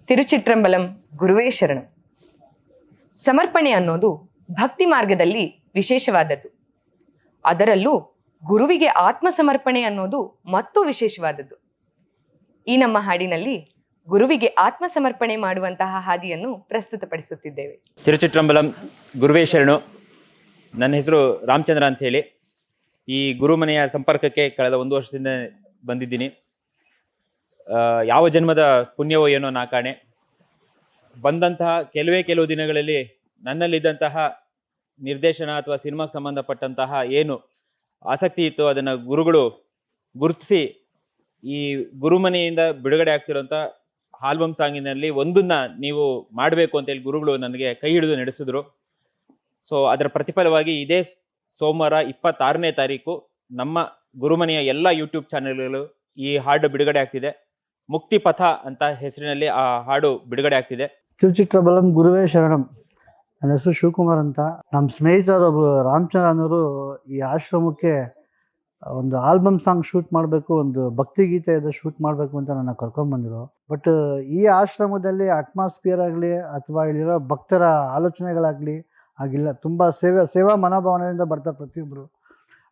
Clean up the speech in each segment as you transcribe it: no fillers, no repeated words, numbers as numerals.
ತಿರುಚಿಟ್ರಂಬಲಂ ಗುರುವೇ ಶರಣಂ. ಸಮರ್ಪಣೆ ಅನ್ನೋದು ಭಕ್ತಿ ಮಾರ್ಗದಲ್ಲಿ ವಿಶೇಷವಾದದ್ದು. ಅದರಲ್ಲೂ ಗುರುವಿಗೆ ಆತ್ಮ ಸಮರ್ಪಣೆ ಅನ್ನೋದು ಮತ್ತೂ ವಿಶೇಷವಾದದ್ದು. ಈ ನಮ್ಮ ಹಾಡಿನಲ್ಲಿ ಗುರುವಿಗೆ ಆತ್ಮ ಸಮರ್ಪಣೆ ಮಾಡುವಂತಹ ಹಾದಿಯನ್ನು ಪ್ರಸ್ತುತಪಡಿಸುತ್ತಿದ್ದೇವೆ. ತಿರುಚಿಟ್ರಂಬಲಂ ಗುರುವೇ ಶರಣು. ನನ್ನ ಹೆಸರು ರಾಮಚಂದ್ರ ಅಂತ ಹೇಳಿ. ಈ ಗುರುಮನೆಯ ಸಂಪರ್ಕಕ್ಕೆ ಕಳೆದ 1 ವರ್ಷದಿಂದ ಬಂದಿದ್ದೀನಿ. ಯಾವ ಜನ್ಮದ ಪುಣ್ಯವೋ ಏನೋ ನಾ ಕಾಣೆ. ಬಂದಂತಹ ಕೆಲವು ದಿನಗಳಲ್ಲಿ ನನ್ನಲ್ಲಿದ್ದಂತಹ ನಿರ್ದೇಶನ ಅಥವಾ ಸಿನಿಮಾಗೆ ಸಂಬಂಧಪಟ್ಟಂತಹ ಏನು ಆಸಕ್ತಿ ಇತ್ತು ಅದನ್ನು ಗುರುಗಳು ಗುರುತಿಸಿ ಈ ಗುರುಮನೆಯಿಂದ ಬಿಡುಗಡೆ ಆಗ್ತಿರೋಂಥ ಆಲ್ಬಮ್ ಸಾಂಗಿನಲ್ಲಿ ಒಂದನ್ನ ನೀವು ಮಾಡಬೇಕು ಅಂತೇಳಿ ಗುರುಗಳು ನನಗೆ ಕೈ ಹಿಡಿದು ನಡೆಸಿದ್ರು. ಸೊ ಅದರ ಪ್ರತಿಫಲವಾಗಿ ಇದೇ ಸೋಮವಾರ 26ನೇ ತಾರೀಕು ನಮ್ಮ ಗುರುಮನೆಯ ಎಲ್ಲ ಯೂಟ್ಯೂಬ್ ಚಾನೆಲ್ಗಳು ಈ ಹಾಡು ಬಿಡುಗಡೆ ಆಗ್ತಿದೆ. ಮುಕ್ತಿ ಪಥ ಅಂತ ಹೆಸರಿನಲ್ಲಿ ಆ ಹಾಡು ಬಿಡುಗಡೆ ಆಗ್ತಿದೆ. ತಿರುಚಿಟ್ರಂಬಲಂ ಗುರುವೇ ಶರಣಂ. ನನ್ನ ಹೆಸರು ಶಿವಕುಮಾರ್ ಅಂತ. ನಮ್ಮ ಸ್ನೇಹಿತರೊಬ್ಬರು ರಾಮಚಂದ್ರ ಅನ್ನೋರು ಈ ಆಶ್ರಮಕ್ಕೆ ಒಂದು ಆಲ್ಬಮ್ ಸಾಂಗ್ ಶೂಟ್ ಮಾಡಬೇಕು, ಒಂದು ಭಕ್ತಿಗೀತೆ ಇದೆ ಶೂಟ್ ಮಾಡಬೇಕು ಅಂತ ನನ್ನ ಕರ್ಕೊಂಡ್ಬಂದರು. ಬಟ್ ಈ ಆಶ್ರಮದಲ್ಲಿ ಅಟ್ಮಾಸ್ಫಿಯರ್ ಆಗಲಿ ಅಥವಾ ಇಲ್ಲಿರೋ ಭಕ್ತರ ಆಲೋಚನೆಗಳಾಗಲಿ ಆಗಿಲ್ಲ. ತುಂಬ ಸೇವಾ ಮನೋಭಾವನೆಯಿಂದ ಬರ್ತಾರೆ ಪ್ರತಿಯೊಬ್ಬರು.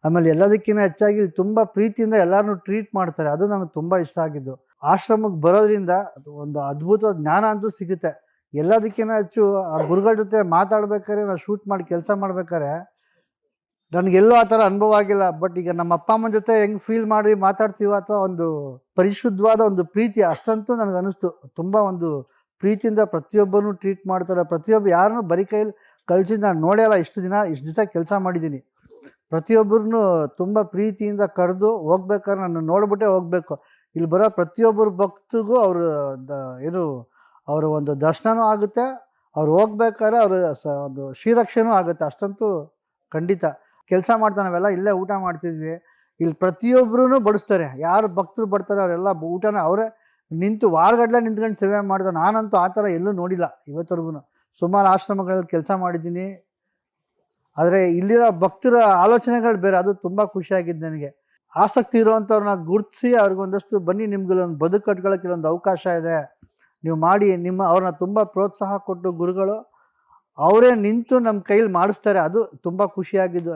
ಆಮೇಲೆ ಎಲ್ಲದಕ್ಕಿಂತ ಹೆಚ್ಚಾಗಿ ತುಂಬ ಪ್ರೀತಿಯಿಂದ ಎಲ್ಲರನ್ನೂ ಟ್ರೀಟ್ ಮಾಡ್ತಾರೆ. ಅದು ನನಗೆ ತುಂಬ ಇಷ್ಟ ಆಗಿದ್ದು. ಆಶ್ರಮಕ್ಕೆ ಬರೋದ್ರಿಂದ ಒಂದು ಅದ್ಭುತವಾದ ಜ್ಞಾನ ಅಂತೂ ಸಿಗುತ್ತೆ. ಎಲ್ಲದಕ್ಕಿಂತ ಹೆಚ್ಚು ಆ ಗುರುಗಳ ಜೊತೆ ಮಾತಾಡ್ಬೇಕಾದ್ರೆ, ನಾವು ಶೂಟ್ ಮಾಡಿ ಕೆಲಸ ಮಾಡ್ಬೇಕಾದ್ರೆ ನನಗೆಲ್ಲೂ ಆ ಥರ ಅನುಭವ ಆಗಿಲ್ಲ. ಬಟ್ ಈಗ ನಮ್ಮ ಅಪ್ಪ ಅಮ್ಮನ ಜೊತೆ ಹೆಂಗೆ ಫೀಲ್ ಮಾಡಿ ಮಾತಾಡ್ತೀವೋ ಅಥವಾ ಒಂದು ಪರಿಶುದ್ಧವಾದ ಒಂದು ಪ್ರೀತಿ ಅಷ್ಟಂತೂ ನನಗೆ ಅನ್ನಿಸ್ತು. ತುಂಬ ಒಂದು ಪ್ರೀತಿಯಿಂದ ಪ್ರತಿಯೊಬ್ಬರನ್ನು ಟ್ರೀಟ್ ಮಾಡ್ತಾರೆ. ಪ್ರತಿಯೊಬ್ಬರು ಯಾರನ್ನೂ ಬರೀ ಕೈಯಲ್ಲಿ ಕಳಿಸಿ ನಾನು ನೋಡಲ್ಲ. ಇಷ್ಟು ದಿವಸ ಕೆಲಸ ಮಾಡಿದ್ದೀನಿ. ಪ್ರತಿಯೊಬ್ಬರನ್ನು ತುಂಬ ಪ್ರೀತಿಯಿಂದ ಕರೆದು ಹೋಗ್ಬೇಕಾದ್ರೆ ನಾನು ನೋಡ್ಬಿಟ್ಟೆ ಹೋಗಬೇಕು. ಇಲ್ಲಿ ಬರೋ ಪ್ರತಿಯೊಬ್ಬರು ಭಕ್ತರಿಗೂ ಅವರ ಒಂದು ದರ್ಶನವೂ ಆಗುತ್ತೆ. ಅವ್ರು ಹೋಗ್ಬೇಕಾದ್ರೆ ಒಂದು ಶ್ರೀರಕ್ಷೆನೂ ಆಗುತ್ತೆ. ಅಷ್ಟಂತೂ ಖಂಡಿತ. ಕೆಲಸ ಮಾಡ್ತಾ ನಾವೆಲ್ಲ ಇಲ್ಲೇ ಊಟ ಮಾಡ್ತಿದ್ವಿ. ಇಲ್ಲಿ ಪ್ರತಿಯೊಬ್ಬರೂ ಬಡಿಸ್ತಾರೆ. ಯಾರು ಭಕ್ತರು ಬರ್ತಾರೆ ಅವರೆಲ್ಲ ಊಟನ ಅವರೇ ನಿಂತು ವಾರಗಟ್ಟಲೆ ನಿಂತ್ಕೊಂಡು ಸೇವೆ ಮಾಡ್ತಾರೆ. ನಾನಂತೂ ಆ ಥರ ಎಲ್ಲೂ ನೋಡಿಲ್ಲ ಇವತ್ತವರೆಗೂ. ಸುಮಾರು ಆಶ್ರಮಗಳಲ್ಲಿ ಕೆಲಸ ಮಾಡಿದ್ದೀನಿ. ಆದರೆ ಇಲ್ಲಿರೋ ಭಕ್ತರ ಆಲೋಚನೆಗಳು ಬೇರೆ. ಅದು ತುಂಬ ಖುಷಿಯಾಗಿದ್ದು ನನಗೆ. ಆಸಕ್ತಿ ಇರುವಂಥವ್ರನ್ನ ಗುರುತಿಸಿ ಅವ್ರಿಗೊಂದಷ್ಟು ಬನ್ನಿ, ನಿಮ್ಗೆ ಬದುಕು ಕಟ್ಕೊಳ್ಳೋಕೆ ಇಲ್ಲೊಂದು ಅವಕಾಶ ಇದೆ, ನೀವು ಮಾಡಿ, ಅವ್ರನ್ನ ತುಂಬ ಪ್ರೋತ್ಸಾಹ ಕೊಟ್ಟು ಗುರುಗಳು ಅವರೇ ನಿಂತು ನಮ್ಮ ಕೈಲಿ ಮಾಡಿಸ್ತಾರೆ. ಅದು ತುಂಬ ಖುಷಿಯಾಗಿದ್ದು.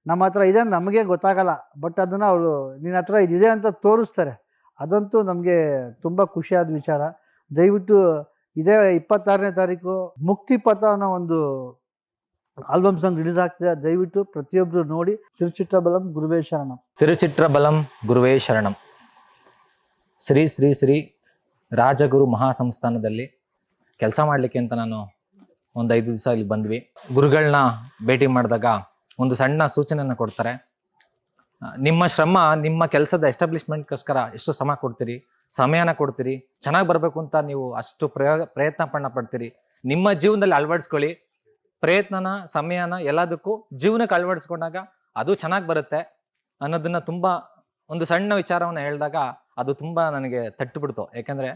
ನಮ್ಮ ಹತ್ರ ಇದೆ ನಮಗೆ ಗೊತ್ತಾಗಲ್ಲ, ಬಟ್ ಅದನ್ನು ಅವರು ನಿನ್ನ ಹತ್ರ ಇದಿದೆ ಅಂತ ತೋರಿಸ್ತಾರೆ. ಅದಂತೂ ನಮಗೆ ತುಂಬ ಖುಷಿಯಾದ ವಿಚಾರ. ದಯವಿಟ್ಟು ಇದೇ 26ನೇ ತಾರೀಕು ಮುಕ್ತಿ ಪಥ ಅನ್ನೋ ಒಂದು ಆಲ್ಬಮ್ ಸಾಂಗ್ ರಿಲೀಸ್ ಆಗ್ತಿದೆ. ದಯವಿಟ್ಟು ಪ್ರತಿಯೊಬ್ಬರು ನೋಡಿ. ತಿರುಚಿಟ್ರಂಬಲಂ ಗುರುವೇ ಶರಣಂ. ತಿರುಚಿಟ್ರಂಬಲಂ ಗುರುವೇ ಶರಣಂ. ಶ್ರೀ ಶ್ರೀ ಶ್ರೀ ರಾಜಗುರು ಮಹಾಸಂಸ್ಥಾನದಲ್ಲಿ ಕೆಲಸ ಮಾಡಲಿಕ್ಕೆ ಅಂತ ನಾನು ಒಂದು 5 ದಿವಸ ಇಲ್ಲಿ ಬಂದ್ವಿ. ಗುರುಗಳನ್ನ ಭೇಟಿ ಮಾಡಿದಾಗ ಒಂದು ಸಣ್ಣ ಸೂಚನೆಯನ್ನು ಕೊಡ್ತಾರೆ. ನಿಮ್ಮ ಶ್ರಮ, ನಿಮ್ಮ ಕೆಲಸದ ಎಸ್ಟಾಬ್ಲಿಷ್ಮೆಂಟ್ಗೋಸ್ಕರ ಎಷ್ಟು ಶ್ರಮ ಕೊಡ್ತೀರಿ, ಸಮಯನ ಕೊಡ್ತೀರಿ, ಚೆನ್ನಾಗಿ ಬರಬೇಕು ಅಂತ ನೀವು ಅಷ್ಟು ಪ್ರಯತ್ನ ಪಡ್ತೀರಿ. ನಿಮ್ಮ ಜೀವನದಲ್ಲಿ ಅಳವಡಿಸ್ಕೊಳ್ಳಿ. ಪ್ರಯತ್ನನ, ಸಮಯನ ಎಲ್ಲದಕ್ಕೂ ಜೀವನಕ್ಕೆ ಅಳವಡಿಸ್ಕೊಂಡಾಗ ಅದು ಚೆನ್ನಾಗಿ ಬರುತ್ತೆ ಅನ್ನೋದನ್ನ ತುಂಬ ಒಂದು ಸಣ್ಣ ವಿಚಾರವನ್ನು ಹೇಳಿದಾಗ ಅದು ತುಂಬ ನನಗೆ ತಟ್ಟುಬಿಡ್ತು. ಯಾಕೆಂದರೆ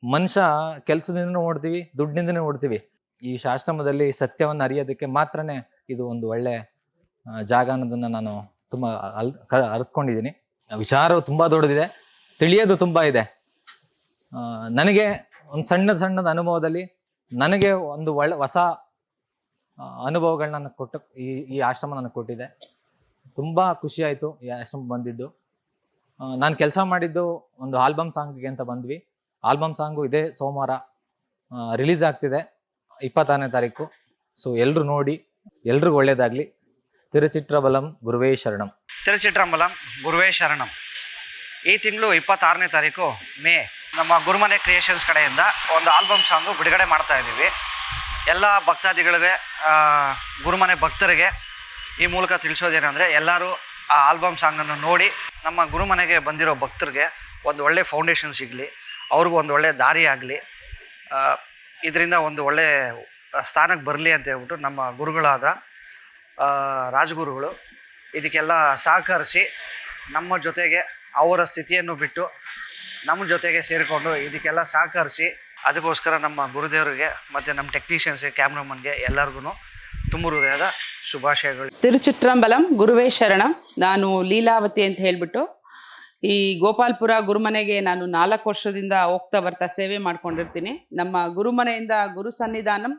ಮನುಷ್ಯ ಕೆಲಸದಿಂದ ನೋಡ್ತೀವಿ, ದುಡ್ಡಿನಿಂದ ನೋಡ್ತೀವಿ. ಈ ಆಶ್ರಮದಲ್ಲಿ ಸತ್ಯವನ್ನು ಅರಿಯೋದಕ್ಕೆ ಮಾತ್ರನೇ ಇದು ಒಂದು ಒಳ್ಳೆ ಜಾಗ ಅನ್ನೋದನ್ನು ನಾನು ತುಂಬ ಅರ್ಥಕೊಂಡಿದ್ದೀನಿ. ವಿಚಾರವು ತುಂಬ ದೊಡ್ಡದಿದೆ, ತಿಳಿಯೋದು ತುಂಬ ಇದೆ. ನನಗೆ ಒಂದು ಸಣ್ಣದ ಅನುಭವದಲ್ಲಿ ನನಗೆ ಒಂದು ಹೊಸ ಅನುಭವಗಳನ್ನ ಕೊಟ್ಟು ಈ ಆಶ್ರಮ ನನಗೆ ಕೊಟ್ಟಿದೆ. ತುಂಬ ಖುಷಿಯಾಯಿತು ಈ ಆಶ್ರಮ ಬಂದಿದ್ದು. ನಾನು ಕೆಲಸ ಮಾಡಿದ್ದು ಒಂದು ಆಲ್ಬಮ್ ಸಾಂಗ್ಗೆ ಅಂತ ಬಂದ್ವಿ. ಆಲ್ಬಮ್ ಸಾಂಗು ಇದೇ ಸೋಮವಾರ ರಿಲೀಸ್ ಆಗ್ತಿದೆ, 26ನೇ ತಾರೀಕು. ಸೊ ಎಲ್ಲರೂ ನೋಡಿ, ಎಲ್ರಿಗೂ ಒಳ್ಳೇದಾಗಲಿ. ತಿರುಚಿಟ್ರಂಬಲಂ ಗುರುವೇ ಶರಣಂ. ತಿರುಚಿಟ್ರಂಬಲಂ ಗುರುವೇ ಶರಣಂ. ಈ ತಿಂಗಳು 26ನೇ ತಾರೀಕು ಮೇ ನಮ್ಮ ಗುರುಮನೆ ಕ್ರಿಯೇಷನ್ಸ್ ಕಡೆಯಿಂದ ಒಂದು ಆಲ್ಬಮ್ ಸಾಂಗು ಬಿಡುಗಡೆ ಮಾಡ್ತಾ ಇದ್ದೀವಿ. ಎಲ್ಲ ಭಕ್ತಾದಿಗಳಿಗೆ, ಗುರುಮನೆ ಭಕ್ತರಿಗೆ ಈ ಮೂಲಕ ತಿಳಿಸೋದೇನೆಂದರೆ, ಎಲ್ಲರೂ ಆ ಆಲ್ಬಮ್ ಸಾಂಗನ್ನು ನೋಡಿ ನಮ್ಮ ಗುರುಮನೆಗೆ ಬಂದಿರೋ ಭಕ್ತರಿಗೆ ಒಂದು ಒಳ್ಳೆ ಫೌಂಡೇಶನ್ ಸಿಗಲಿ, ಅವ್ರಿಗೂ ಒಂದು ಒಳ್ಳೆ ದಾರಿ ಆಗಲಿ, ಇದರಿಂದ ಒಂದು ಒಳ್ಳೆ ಸ್ಥಾನಕ್ಕೆ ಬರಲಿ ಅಂತ ಹೇಳ್ಬಿಟ್ಟು ನಮ್ಮ ಗುರುಗಳಾದ ರಾಜಗುರುಗಳು ಇದಕ್ಕೆಲ್ಲ ಸಹಕರಿಸಿ ನಮ್ಮ ಜೊತೆಗೆ ಅವರ ಸ್ಥಿತಿಯನ್ನು ಬಿಟ್ಟು ನಮ್ಮ ಜೊತೆಗೆ ಸೇರಿಕೊಂಡು ಇದಕ್ಕೆಲ್ಲ ಸಹಕರಿಸಿ, ಅದಕ್ಕೋಸ್ಕರ ನಮ್ಮ ಗುರುದೇವರಿಗೆ ಮತ್ತು ನಮ್ಮ ಟೆಕ್ನಿಷಿಯನ್ಸ್ಗೆ, ಕ್ಯಾಮ್ರಾಮನ್ಗೆ ಎಲ್ಲರಿಗೂ ತುಂಬ ಹೃದಯದ ಶುಭಾಶಯಗಳು. ತಿರುಚಿಟ್ರಂಬಲಂ ಗುರುವೇ ಶರಣಂ. ನಾನು ಲೀಲಾವತಿ ಅಂತ ಹೇಳ್ಬಿಟ್ಟು ಈ ಗೋಪಾಲ್ಪುರ ಗುರುಮನೆಗೆ ನಾನು 4 ವರ್ಷದಿಂದ ಹೋಗ್ತಾ ಬರ್ತಾ ಸೇವೆ ಮಾಡ್ಕೊಂಡಿರ್ತೀನಿ. ನಮ್ಮ ಗುರುಮನೆಯಿಂದ ಗುರು ಸನ್ನಿಧಾನಂ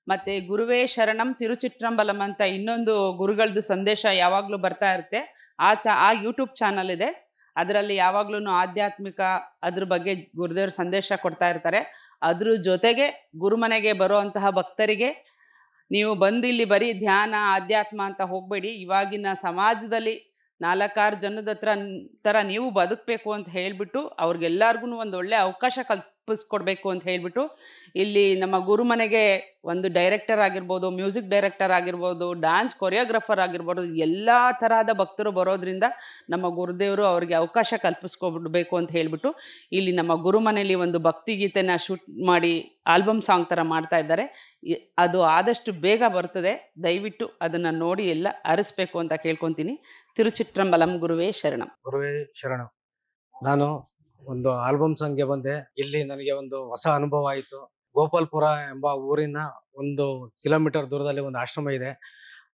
ಮತ್ತೆ ಗುರುವೇ ಶರಣಂ ತಿರುಚಿಟ್ರಂಬಲಂ ಅಂತ ಇನ್ನೊಂದು ಗುರುಗಳದ್ದು ಸಂದೇಶ ಯಾವಾಗಲೂ ಬರ್ತಾ ಇರುತ್ತೆ. ಆ ಯೂಟ್ಯೂಬ್ ಚಾನಲ್ ಇದೆ. ಅದರಲ್ಲಿ ಯಾವಾಗ್ಲೂ ಆಧ್ಯಾತ್ಮಿಕ ಅದ್ರ ಬಗ್ಗೆ ಗುರುದೇವ್ರ ಸಂದೇಶ ಕೊಡ್ತಾ ಇರ್ತಾರೆ. ಅದ್ರ ಜೊತೆಗೆ ಗುರುಮನೆಗೆ ಬರುವಂತಹ ಭಕ್ತರಿಗೆ ನೀವು ಬಂದು ಇಲ್ಲಿ ಬರೀ ಧ್ಯಾನ ಆಧ್ಯಾತ್ಮ ಅಂತ ಹೋಗಬೇಡಿ, ಇವಾಗಿನ ಸಮಾಜದಲ್ಲಿ 4-6 ಜನದ ಥರ ನೀವು ಬದುಕಬೇಕು ಅಂತ ಹೇಳಿಬಿಟ್ಟು ಅವ್ರಿಗೆಲ್ಲರಿಗೂ ಒಂದು ಒಳ್ಳೆ ಅವಕಾಶ ಕಲ್ಪಿಸ್ಕೊಡ್ಬೇಕು ಅಂತ ಹೇಳಿಬಿಟ್ಟು ಇಲ್ಲಿ ನಮ್ಮ ಗುರುಮನೆಗೆ ಒಂದು ಡೈರೆಕ್ಟರ್ ಆಗಿರ್ಬೋದು, ಮ್ಯೂಸಿಕ್ ಡೈರೆಕ್ಟರ್ ಆಗಿರ್ಬೋದು, ಡ್ಯಾನ್ಸ್ ಕೊರಿಯೋಗ್ರಾಫರ್ ಆಗಿರ್ಬೋದು, ಎಲ್ಲ ತರಹದ ಭಕ್ತರು ಬರೋದ್ರಿಂದ ನಮ್ಮ ಗುರುದೇವರು ಅವ್ರಿಗೆ ಅವಕಾಶ ಕಲ್ಪಿಸ್ಕೊಡ್ಬೇಕು ಅಂತ ಹೇಳಿಬಿಟ್ಟು ಇಲ್ಲಿ ನಮ್ಮ ಗುರುಮನೆಯಲ್ಲಿ ಒಂದು ಭಕ್ತಿಗೀತೆನ ಶೂಟ್ ಮಾಡಿ ಆಲ್ಬಮ್ ಸಾಂಗ್ ಥರ ಮಾಡ್ತಾ ಇದ್ದಾರೆ. ಅದು ಆದಷ್ಟು ಬೇಗ ಬರ್ತದೆ. ದಯವಿಟ್ಟು ಅದನ್ನು ನೋಡಿ ಎಲ್ಲ ಅರಿಸ್ಬೇಕು ಅಂತ ಕೇಳ್ಕೊತೀನಿ. ತಿರುಚಿಟ್ರಂಬಲಂ ಗುರುವೇ ಶರಣಂ. ಗುರುವೇ ಶರಣ. ನಾನು ಒಂದು ಆಲ್ಬಮ್ ಸಾಂಗ್ಗೆ ಬಂದೆ. ಇಲ್ಲಿ ನನಗೆ ಒಂದು ಹೊಸ ಅನುಭವ ಆಯಿತು. ಗೋಪಾಲ್ಪುರ ಎಂಬ ಊರಿನ 1 ಕಿಲೋಮೀಟರ್ ದೂರದಲ್ಲಿ ಒಂದು ಆಶ್ರಮ ಇದೆ.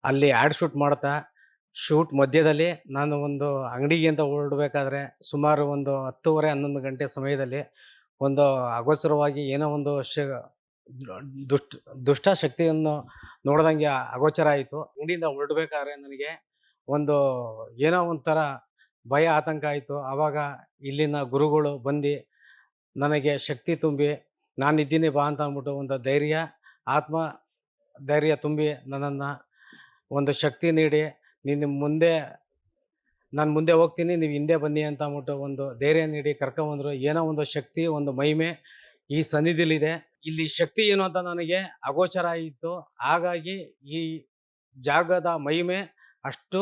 ಅಲ್ಲಿ ಆ್ಯಡ್ ಶೂಟ್ ಮಧ್ಯದಲ್ಲಿ ನಾನು ಒಂದು ಅಂಗಡಿಗೆ ಅಂತ ಹೊರಡಬೇಕಾದ್ರೆ ಸುಮಾರು ಒಂದು 10:30-11 ಗಂಟೆ ಸಮಯದಲ್ಲಿ ಒಂದು ಅಗೋಚರವಾಗಿ ಏನೋ ಒಂದು ದುಷ್ಟ ಶಕ್ತಿಯನ್ನು ನೋಡ್ದಂಗೆ ಅಗೋಚರ ಆಯಿತು. ಅಂಗಡಿಯಿಂದ ಹೊರಡಬೇಕಾದ್ರೆ ನನಗೆ ಒಂದು ಏನೋ ಒಂಥರ ಭಯ ಆತಂಕ ಆಯಿತು. ಆವಾಗ ಇಲ್ಲಿನ ಗುರುಗಳು ಬಂದು ನನಗೆ ಶಕ್ತಿ ತುಂಬಿ ನಾನಿದ್ದೀನಿ ಬಾ ಅಂತ ಅಂದ್ಬಿಟ್ಟು ಒಂದು ಧೈರ್ಯ ತುಂಬಿ ನನ್ನನ್ನು ಒಂದು ಶಕ್ತಿ ನೀಡಿ ನಾನು ಮುಂದೆ ಹೋಗ್ತೀನಿ, ನೀವು ಹಿಂದೆ ಬನ್ನಿ ಅಂತ ಅಂದ್ಬಿಟ್ಟು ಒಂದು ಧೈರ್ಯ ನೀಡಿ ಕರ್ಕೊಂಬಂದರು. ಏನೋ ಒಂದು ಶಕ್ತಿ, ಒಂದು ಮಹಿಮೆ ಈ ಸನ್ನಿಧಿಲಿದೆ. ಇಲ್ಲಿ ಶಕ್ತಿ ಏನು ಅಂತ ನನಗೆ ಅಗೋಚರ ಆಯಿತು. ಹಾಗಾಗಿ ಈ ಜಾಗದ ಮಹಿಮೆ ಅಷ್ಟು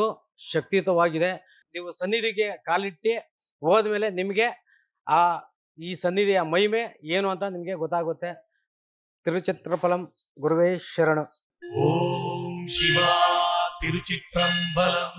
ಶಕ್ತಿಯುತವಾಗಿದೆ. ನೀವು ಸನ್ನಿಧಿಗೆ ಕಾಲಿಟ್ಟು ಹೋದ್ಮೇಲೆ ನಿಮಗೆ ಈ ಸನ್ನಿಧಿಯ ಮಹಿಮೆ ಏನು ಅಂತ ನಿಮಗೆ ಗೊತ್ತಾಗುತ್ತೆ. ತಿರುಚಿತ್ರಪಲಂ ಗುರುವೇ ಶರಣು. ಓಂ ಶಿವ ತಿರುಚಿಟ್ರಂಬಲಂ.